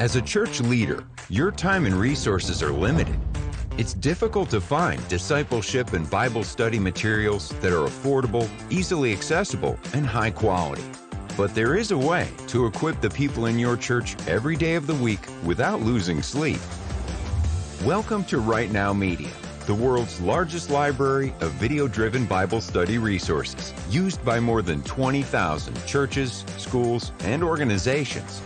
As a church leader, your time and resources are limited. It's difficult to find discipleship and Bible study materials that are affordable, easily accessible, and high quality. But there is a way to equip the people in your church every day of the week without losing sleep. Welcome to Right Now Media, the world's largest library of video-driven Bible study resources, used by more than 20,000 churches, schools, and organizations.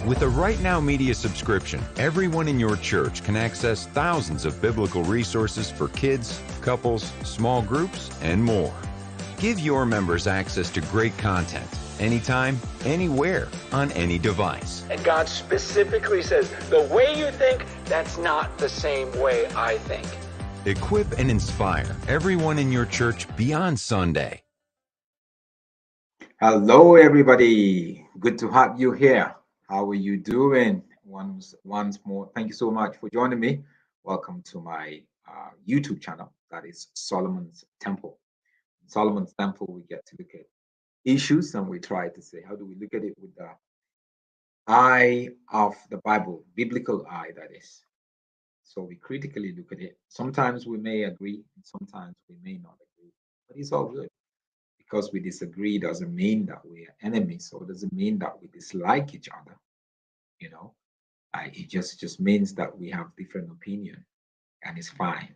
With a Right Now Media subscription, everyone in your church can access thousands of biblical resources for kids, couples, small groups, and more. Give your members access to great content, anytime, anywhere, on any device. And God specifically says, the way you think, that's not the same way I think. Equip and inspire everyone in your church beyond Sunday. Hello, everybody. Good to have you here. How are you doing? Once more, thank you so much for joining me. Welcome to my YouTube channel. That is Solomon's Temple. In Solomon's Temple, we get to look at issues and we try to say, how do we look at it with the eye of the Bible, biblical eye, that is. So we critically look at it. Sometimes we may agree, and sometimes we may not agree, but it's all good. Because we disagree doesn't mean that we are enemies, or doesn't mean that we dislike each other. You know, it just means that we have different opinion, and it's fine.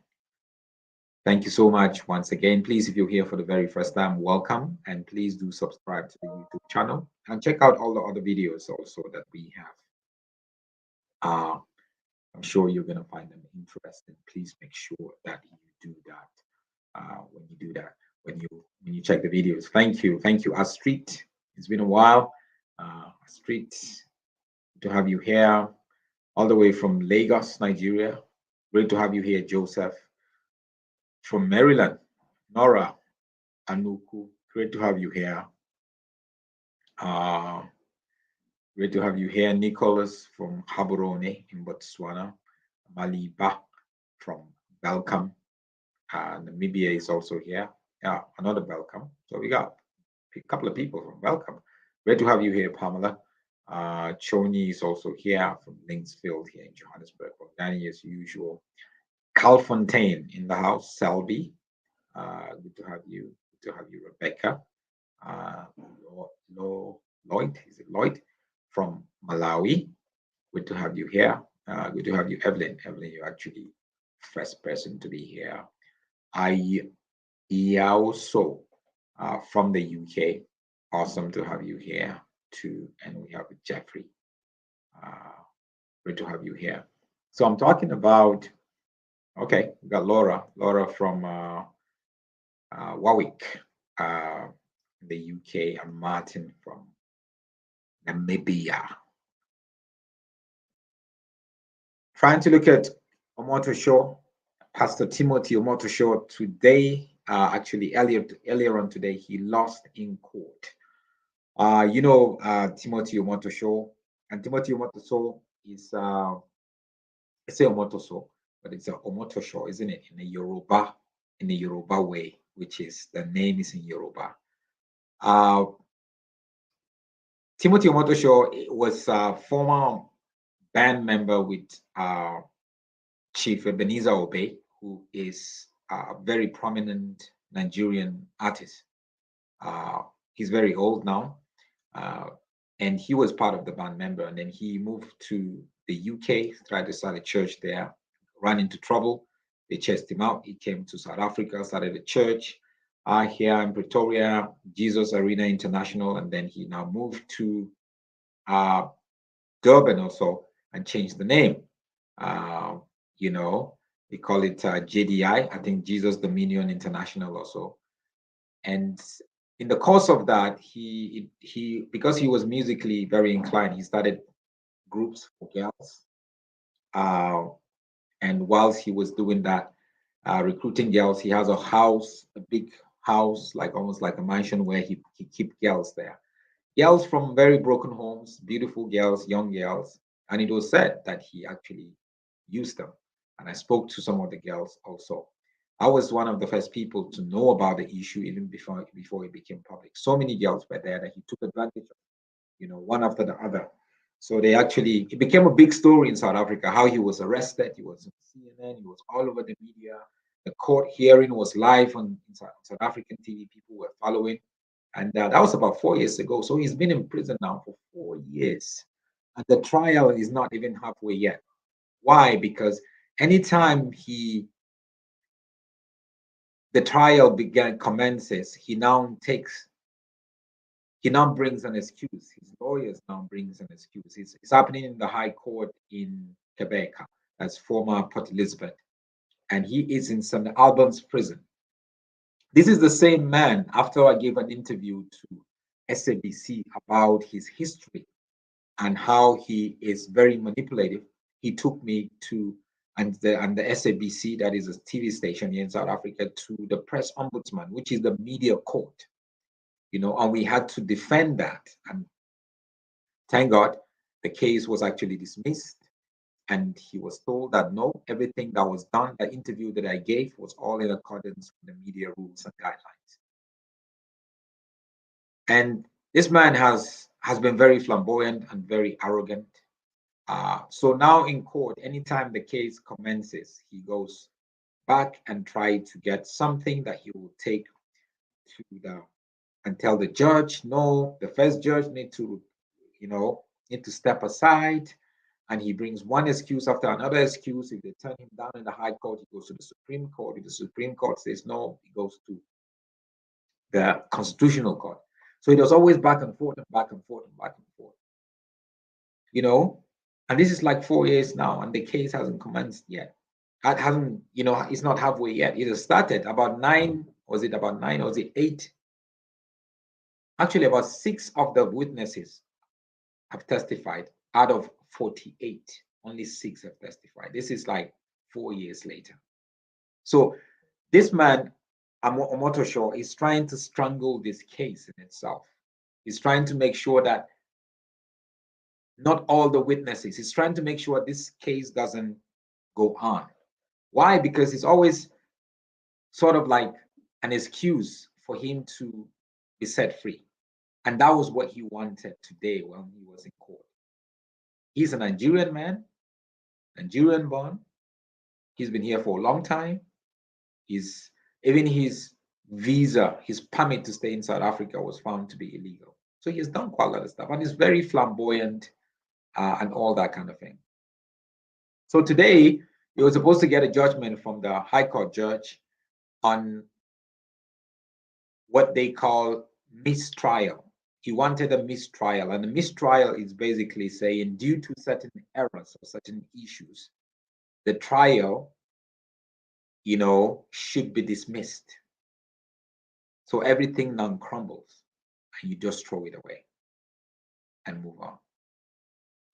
Thank you so much once again. Please, if you're here for the very first time, welcome, and please do subscribe to the YouTube channel and check out all the other videos also that we have. I'm sure you're gonna find them interesting. Please make sure that you do that when you do that. When you check the videos. Thank you Astrid. It's been a while. Astrid, to have you here all the way from Lagos, Nigeria. Great to have you here. Joseph from Maryland. Nora Anuku, great to have you here. Great to have you here. Nicholas from Gaborone in Botswana. Maliba from Belcom. Namibia is also here. Yeah, another welcome. So we got a couple of people from welcome. Great to have you here, Pamela. Choni is also here from Linksfield here in Johannesburg. Danny as usual. Cal Fontaine in the house. Selby. Good to have you. Good to have you, Rebecca. Lloyd, is it Lloyd from Malawi? Good to have you here. Good to have you, Evelyn. Evelyn, you're actually first person to be here. Also from the UK. Awesome to have you here too. And we have Jeffrey. Great to have you here. So I'm talking about, okay, we got Laura from Warwick, the UK, and Martin from Namibia. Trying to look at Omotoso, Pastor Timothy Omotoso today. Actually, earlier on today, he lost in court. Timothy Omotoso, and Timothy Omotoso is I say Omotoso, but it's a Omotoso, isn't it? In the Yoruba way, which is the name is in Yoruba. Timothy Omotoso was a former band member with Chief Ebenezer Obey, who is a very prominent Nigerian artist. He's very old now, and he was part of the band member, and then he moved to the UK, tried to start a church there, ran into trouble. They chased him out. He came to South Africa, started a church here in Pretoria, Jesus Arena International, and then he now moved to Durban also and changed the name. They call it JDI, I think Jesus Dominion International also. And in the course of that, he because he was musically very inclined, he started groups for girls. And whilst he was doing that, recruiting girls, he has a house, a big house, like almost like a mansion where he keep girls there. Girls from very broken homes, beautiful girls, young girls. And it was said that he actually used them. And I spoke to some of the girls also. I was one of the first people to know about the issue even before it became public. So many girls were there that he took advantage of, one after the other. So it became a big story in South Africa, how he was arrested. He was on CNN, he was all over the media. The court hearing was live on South African TV. People were following. And that was about 4 years ago. So he's been in prison now for 4 years. And the trial is not even halfway yet. Why? Because anytime the trial commences, he now brings an excuse. His lawyers now brings an excuse. It's happening in the High Court in Gqeberha, that's former Port Elizabeth, and he is in St. Albans prison. This is the same man, after I gave an interview to SABC about his history and how he is very manipulative, he took me to and the SABC, that is a TV station here in South Africa, to the press ombudsman, which is the media court. And we had to defend that. And thank God the case was actually dismissed. And he was told that no, everything that was done, the interview that I gave, was all in accordance with the media rules and guidelines. And this man has been very flamboyant and very arrogant. So now in court, anytime the case commences, he goes back and try to get something that he will take to and tell the judge, no, the first judge need to step aside. And he brings one excuse after another excuse. If they turn him down in the High Court, he goes to the Supreme Court. If the Supreme Court says no, he goes to the Constitutional Court. So it was always back and forth and back and forth and back and forth. And this is like 4 years now, and the case hasn't commenced yet. It hasn't, it's not halfway yet. It has started about 9, was it about 9 or was it 8? Actually, about 6 of the witnesses have testified out of 48. Only 6 have testified. This is like 4 years later. So this man, Omotoso, is trying to strangle this case in itself. He's trying to make sure that not all the witnesses, he's trying to make sure this case doesn't go on. Why? Because it's always sort of like an excuse for him to be set free. And that was what he wanted today when he was in court. He's a Nigerian man, Nigerian born. He's been here for a long time. Even his visa, his permit to stay in South Africa was found to be illegal. So he has done quite a lot of stuff, and he's very flamboyant and all that kind of thing. So today, he was supposed to get a judgment from the High Court judge on what they call mistrial. He wanted a mistrial, and a mistrial is basically saying, due to certain errors or certain issues, the trial, should be dismissed. So everything now crumbles, and you just throw it away and move on.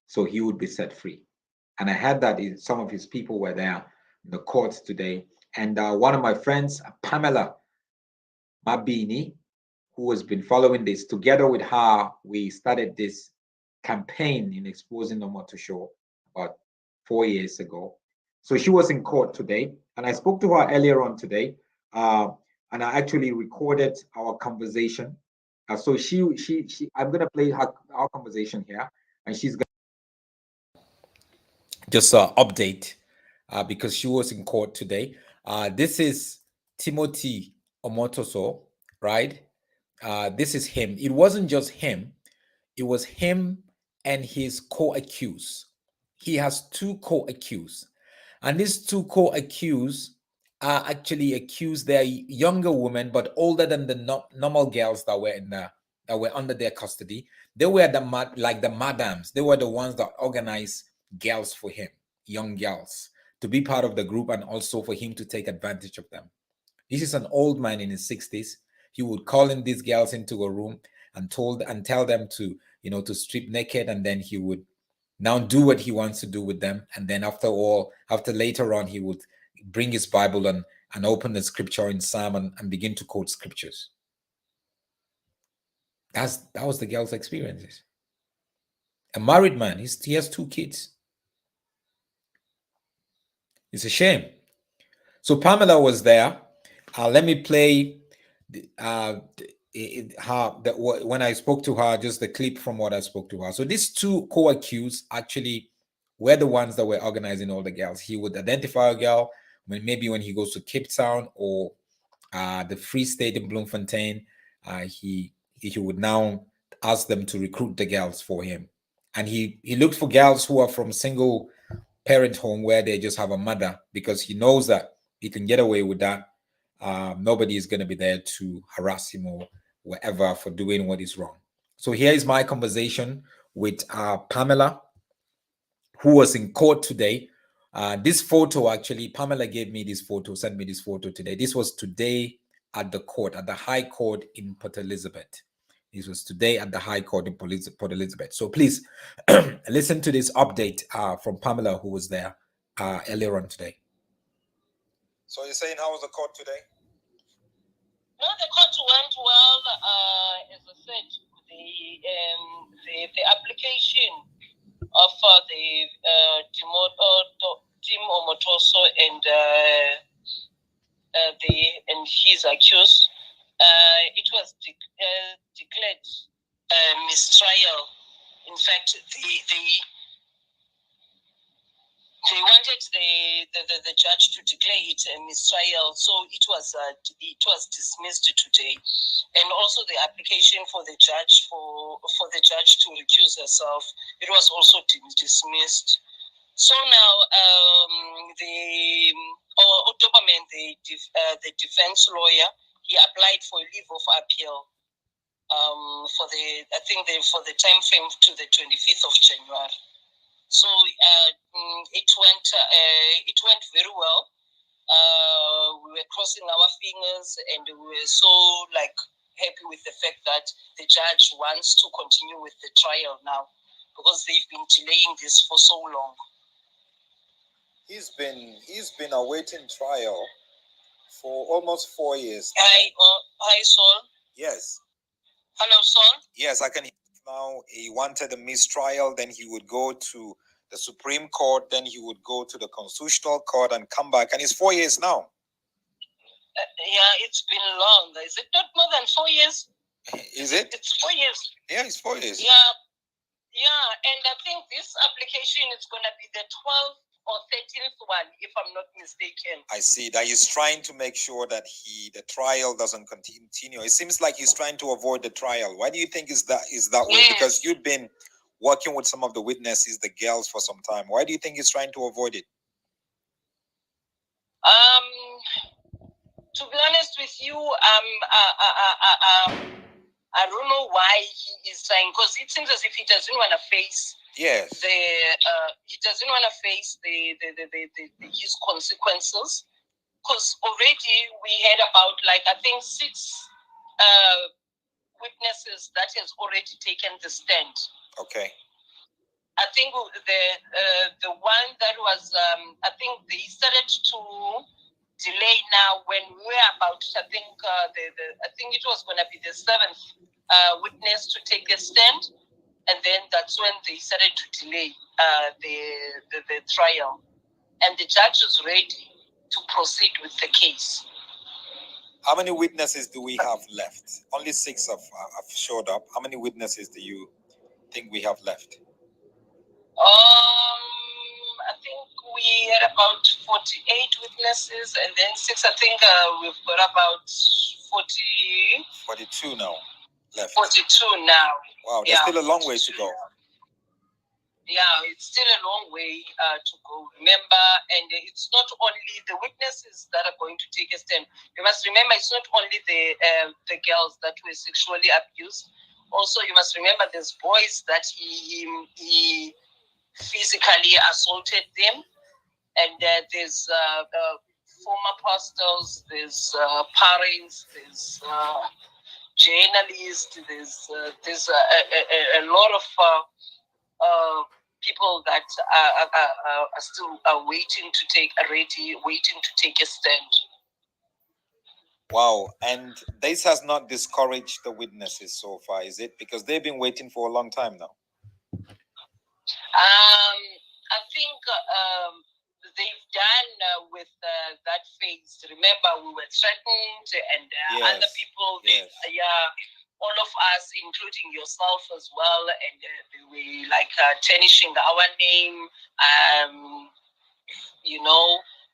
So he would be set free. And I heard that some of his people were there in the courts today. And one of my friends, Pamela Mabini, who has been following this, together with her, we started this campaign in exposing Omotoso about 4 years ago. So she was in court today, and I spoke to her earlier on today, and I actually recorded our conversation. So I'm going to play our conversation here, and she's going to just update because she was in court today. This is Timothy Omotoso, right? This is him. It wasn't just him. It was him and his co-accused. He has 2 co-accused. And these 2 co-accused are actually accused. They're younger women, but older than the normal girls that were under their custody. They were the madams. They were the ones that organized girls for him, young girls, to be part of the group and also for him to take advantage of them. This is an old man in his 60s. He would call in these girls into a room and tell them to, to strip naked, and then he would now do what he wants to do with them. And then after later on, he would bring his Bible and open the scripture in Psalm and begin to quote scriptures. That was the girl's experiences. A married man, he has 2 kids. It's a shame. So Pamela was there. Let me play when I spoke to her, just the clip from what I spoke to her. So these two co-accused actually were the ones that were organizing all the girls. He would identify a girl maybe when he goes to Cape Town or the Free State in Bloemfontein. He would now ask them to recruit the girls for him, and he looked for girls who are from single parent home where they just have a mother, because he knows that he can get away with that. Nobody is going to be there to harass him or whatever for doing what is wrong. So here is my conversation with Pamela, who was in court today. This photo, actually, Pamela gave me this photo, sent me this photo today. This was today at the court, at the High Court in Port Elizabeth. This was today at the High Court in Port Elizabeth. So please listen to this update from Pamela, who was there earlier on today. So you're saying, how was the court today? No, the court went well. As I said, the application of Tim Omotoso and his accused, it was declared mistrial. In fact, they wanted the judge to declare it a mistrial, so it was dismissed today, and also the application for the judge to recuse herself, it was also dismissed. So now the defense lawyer, he applied for a leave of appeal for the time frame to the 25th of January. So it went very well. We were crossing our fingers, and we were so happy with the fact that the judge wants to continue with the trial now, because they've been delaying this for so long. He's been awaiting trial for almost 4 years. Hi, Saul. Yes. Hello, Saul. Yes, I can hear you now. He wanted a mistrial, then he would go to the Supreme Court, then he would go to the Constitutional Court and come back, and it's 4 years now. Yeah, it's been long. Is it not more than 4 years? Is it? It's 4 years. Yeah, it's 4 years. Yeah, and I think this application is going to be the 12th or 13th one, if I'm not mistaken. I see that he's trying to make sure that the trial doesn't continue. It seems like he's trying to avoid the trial. Why do you think is that way? Because you've been working with some of the witnesses, the girls, for some time. Why do you think he's trying to avoid it? To be honest with you, I don't know why he is trying, because it seems as if he doesn't want to face. Yes. He doesn't want to face his consequences, because already we had about I think 6 witnesses that has already taken the stand. Okay. I think the one that was I think they started to delay now when we were about I think it was going to be the 7th witness to take a stand, and then that's when they started to delay the trial, and the judge is ready to proceed with the case. How many witnesses do we have left? Only 6 have showed up. How many witnesses do you think we have left? I think we had about 48 witnesses, and then 6. I think we've got about 42 now left. 42 now. Wow, there's still a long way to go. Yeah, it's still a long way to go. Remember, and it's not only the witnesses that are going to take a stand. You must remember, it's not only the girls that were sexually abused. Also, you must remember there's boys that he physically assaulted them, and there's former pastors, there's parents, there's journalists, there's a lot of people that are still waiting to take a stand. Wow, and this has not discouraged the witnesses so far, is it? Because they've been waiting for a long time now. I think they've done with that phase. Remember, we were threatened, and other people, all of us, including yourself as well, and they were like tarnishing our name,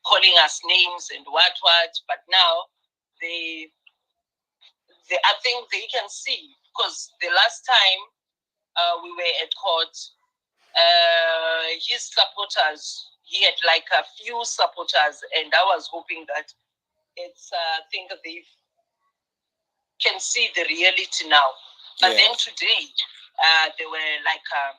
calling us names and what. But now I think they can see, because the last time we were at court, his supporters, he had like a few supporters, and I was hoping that I think they can see the reality now. But then today, there were like a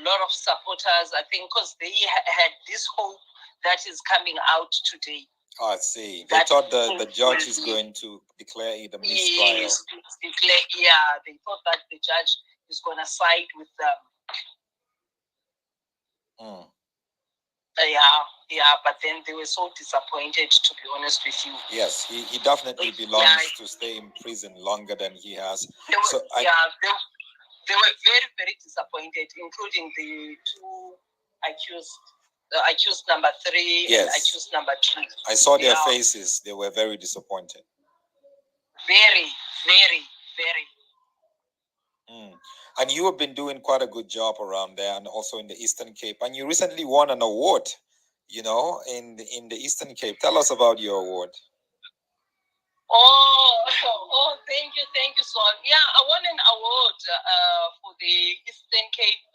lot of supporters, I think, because they had this hope that is coming out today. Oh, I see. They thought the judge is going to declare either mistrial. Yes, they thought that the judge is going to side with them. But then they were so disappointed, to be honest with you. Yes, he definitely belongs to stay in prison longer than he has. They were very, very disappointed, including the two accused number 3 and accused number 2. I saw their faces. They were very disappointed. Very, very, very. And you have been doing quite a good job around there, and also in the Eastern Cape. And you recently won an award, in the Eastern Cape. Tell us about your award. Oh, thank you, Son. Yeah, I won an award for the Eastern Cape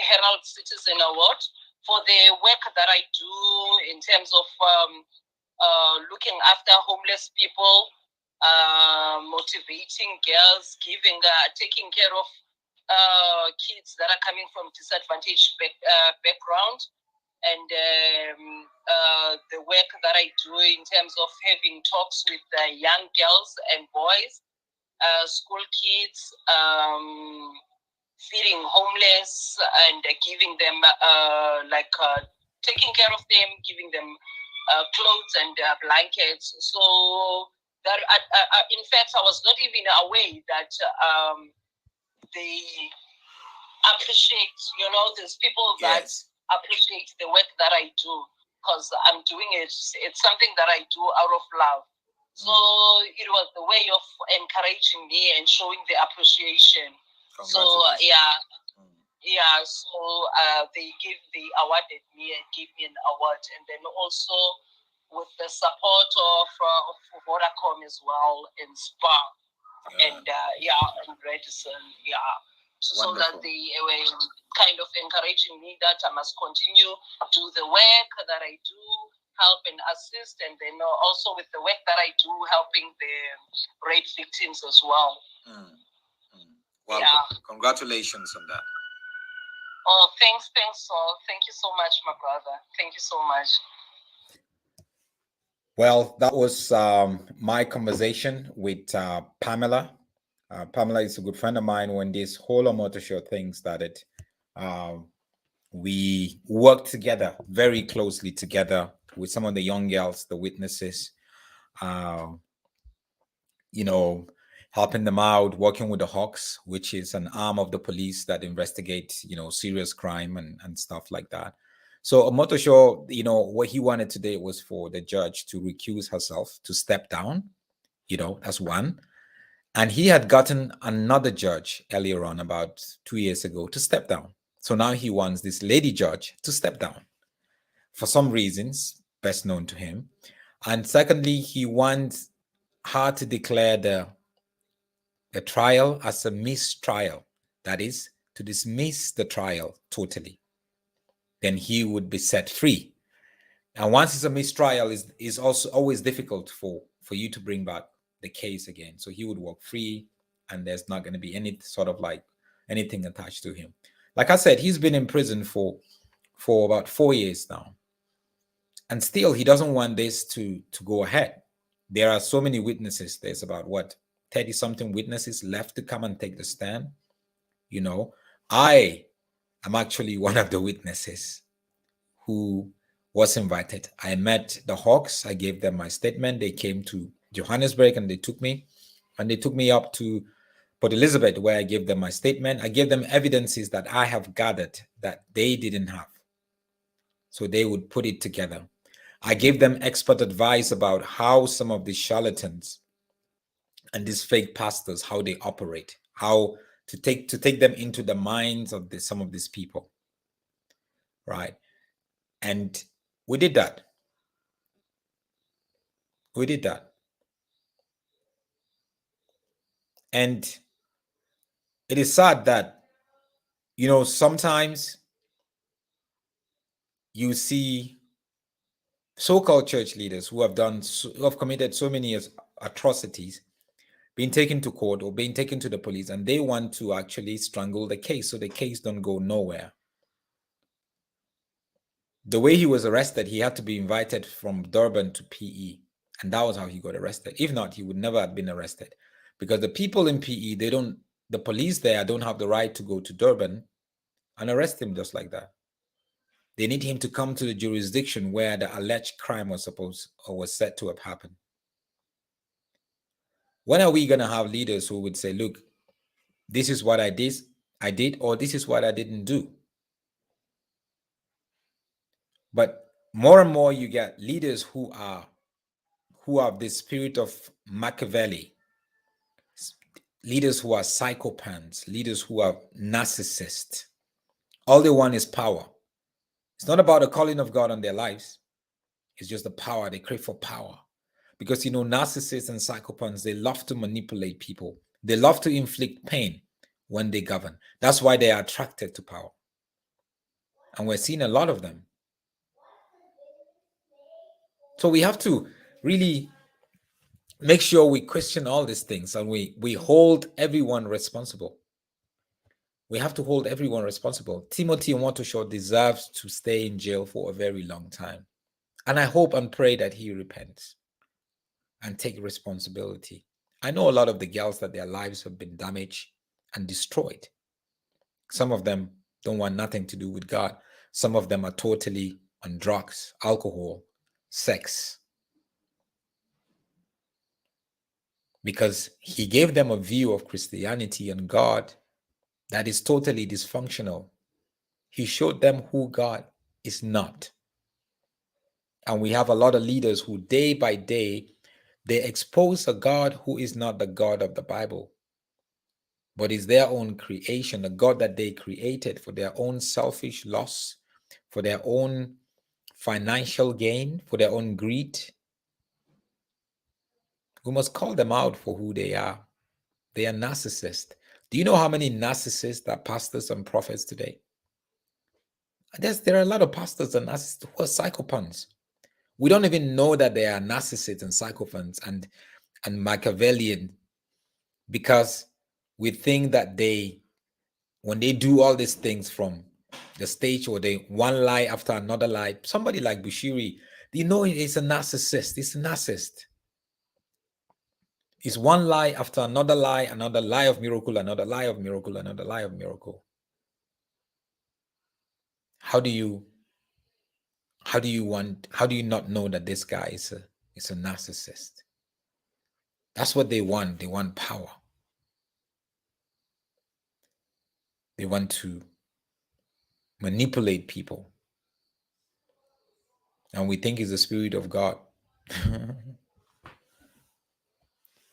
Herald Citizen Award for the work that I do in terms of looking after homeless people, motivating girls, taking care of kids that are coming from disadvantaged background, and the work that I do in terms of having talks with young girls and boys, school kids, feeding homeless, and giving them taking care of them, giving them clothes and blankets. So that in fact, I was not even aware that they appreciate, there's people that appreciate the work that I do, because I'm doing it. It's something that I do out of love. So it was the way of encouraging me and showing the appreciation. So they awarded me and gave me an award, and then also with the support of Vodacom as well, and SPA, and Redison, so that they were kind of encouraging me that I must continue do the work that I do, help and assist, and then also with the work that I do, helping the rape victims as well. Well, congratulations on that. Oh, thanks, Saul. Thank you so much, my brother. Thank you so much. Well, that was my conversation with Pamela. Pamela is a good friend of mine. When this whole Omotoso thing started, we worked together, very closely together with some of the young girls, the witnesses, helping them out, working with the Hawks, which is an arm of the police that investigates, serious crime and stuff like that. So Omotoso, what he wanted today was for the judge to recuse herself, to step down, that's one. And he had gotten another judge earlier on, about 2 years ago, to step down. So now he wants this lady judge to step down for some reasons best known to him. And secondly, he wants her to declare the trial as a mistrial. That is, to dismiss the trial totally. Then he would be set free. And once it's a mistrial, is also always difficult for you to bring back the case again. So he would walk free, and there's not going to be any sort of anything attached to him. Like I said, he's been in prison for about 4 years now. And still, he doesn't want this to go ahead. There are so many witnesses. There's about 30-something witnesses left to come and take the stand. I am actually one of the witnesses who was invited. I met the Hawks. I gave them my statement. They came to Johannesburg and they took me up to Port Elizabeth, where I gave them my statement. I gave them evidences that I have gathered that they didn't have. So they would put it together. I gave them expert advice about how some of these charlatans and these fake pastors, how they operate, how to take them into the minds of some of these people, right? And we did that. We did that. And it is sad that, you know, sometimes you see so-called church leaders who have committed so many atrocities being taken to court or being taken to the police, and they want to actually strangle the case so the case don't go nowhere. The way he was arrested, he had to be invited from Durban to PE, and that was how he got arrested. If not, he would never have been arrested, because the people in PE, the police there don't have the right to go to Durban and arrest him just like that. They need him to come to the jurisdiction where the alleged crime was said to have happened. When are we going to have leaders who would say, look, this is what I did, or this is what I didn't do? But more and more you get leaders who have this spirit of Machiavelli, leaders who are psychopaths, leaders who are narcissists. All they want is power. It's not about the calling of God on their lives. It's just the power. They crave for power. Because, you know, narcissists and psychopaths, they love to manipulate people. They love to inflict pain when they govern. That's why they are attracted to power. And we're seeing a lot of them. So we have to really make sure we question all these things, and we hold everyone responsible. We have to hold everyone responsible. Timothy Omotoso deserves to stay in jail for a very long time. And I hope and pray that he repents and take responsibility. I know a lot of the girls that their lives have been damaged and destroyed. Some of them don't want nothing to do with God. Some of them are totally on drugs, alcohol, sex. Because he gave them a view of Christianity and God that is totally dysfunctional. He showed them who God is not. And we have a lot of leaders who day by day, they expose a God who is not the God of the Bible, but is their own creation, a God that they created for their own selfish loss, for their own financial gain, for their own greed. We must call them out for who they are. They are narcissists. Do you know how many narcissists are pastors and prophets today? There are a lot of pastors and narcissists who are psychopaths. We don't even know that they are narcissists and psychopaths and Machiavellian, because we think that when they do all these things from the stage, or they one lie after another lie, somebody like Bushiri, you know, he's a narcissist. He's a narcissist. It's one lie after another lie of miracle, another lie of miracle, another lie of miracle. How do you not know that this guy is a narcissist? That's what they want. They want power. They want to manipulate people. And we think it's the Spirit of God.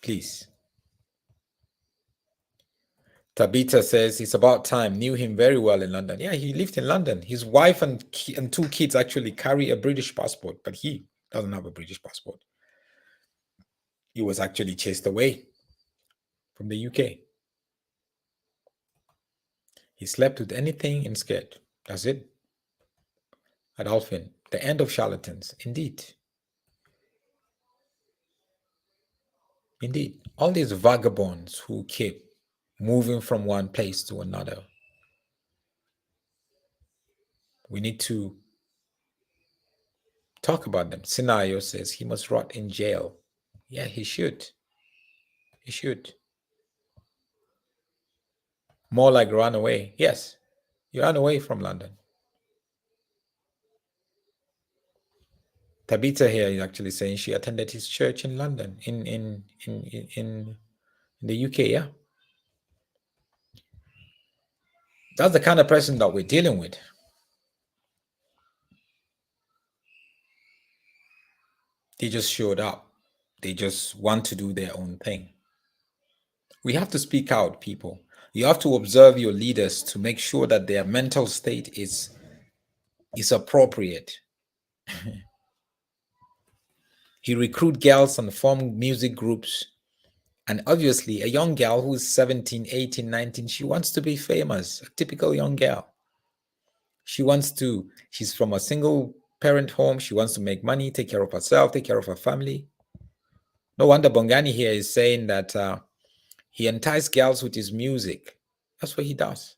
Please. Tabitha says it's about time. Knew him very well in London. Yeah, he lived in London. His wife and two kids actually carry a British passport, but he doesn't have a British passport. He was actually chased away from the UK. He slept with anything and scared. That's it. Adolphine, the end of charlatans. Indeed. Indeed. All these vagabonds who keep moving from one place to another. We need to talk about them. Scenario says he must rot in jail. Yeah, he should. He should. More like run away. Yes, you ran away from London. Tabitha here is actually saying she attended his church in London, in the UK. Yeah, that's the kind of person that we're dealing with. He just showed up. They just want to do their own thing. We have to speak out, people. You have to observe your leaders to make sure that their mental state is appropriate. He recruit girls and form music groups. And obviously, a young girl who's 17, 18, 19, she wants to be famous, a typical young girl. She's from a single parent home. She wants to make money, take care of herself, take care of her family. No wonder Bongani here is saying that he enticed girls with his music. That's what he does.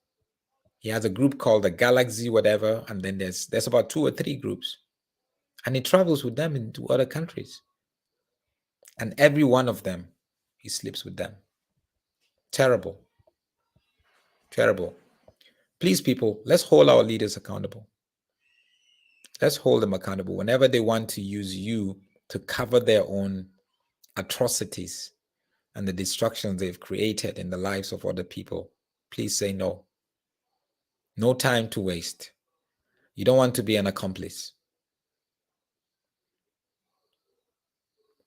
He has a group called the Galaxy whatever, and then there's about 2 or 3 groups. And he travels with them into other countries. And every one of them, he sleeps with them. Terrible. Terrible. Please, people, let's hold our leaders accountable. Let's hold them accountable. Whenever they want to use you to cover their own atrocities and the destructions they've created in the lives of other people, please say no. No time to waste. You don't want to be an accomplice.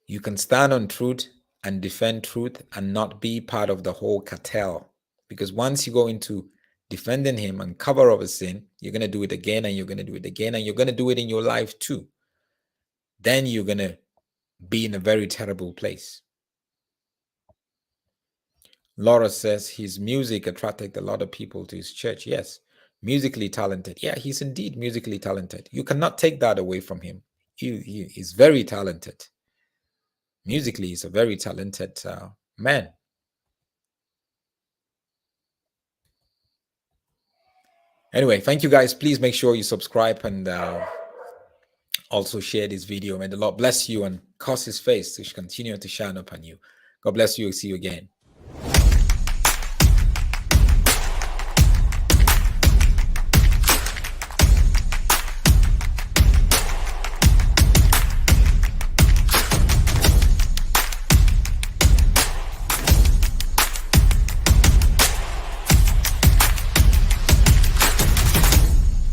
You can stand on truth and defend truth and not be part of the whole cartel. Because once you go into defending him and cover up a sin, you're going to do it again and you're going to do it again and you're going to do it in your life too. Then you're going to be in a very terrible place. Laura says his music attracted a lot of people to his church. Yes, musically talented. Yeah, he's indeed musically talented. You cannot take that away from him. He is very talented. Musically, he's a very talented man. Anyway, thank you guys. Please make sure you subscribe and also share this video. May the Lord bless you and cause his face to continue to shine upon you. God bless you. See you again.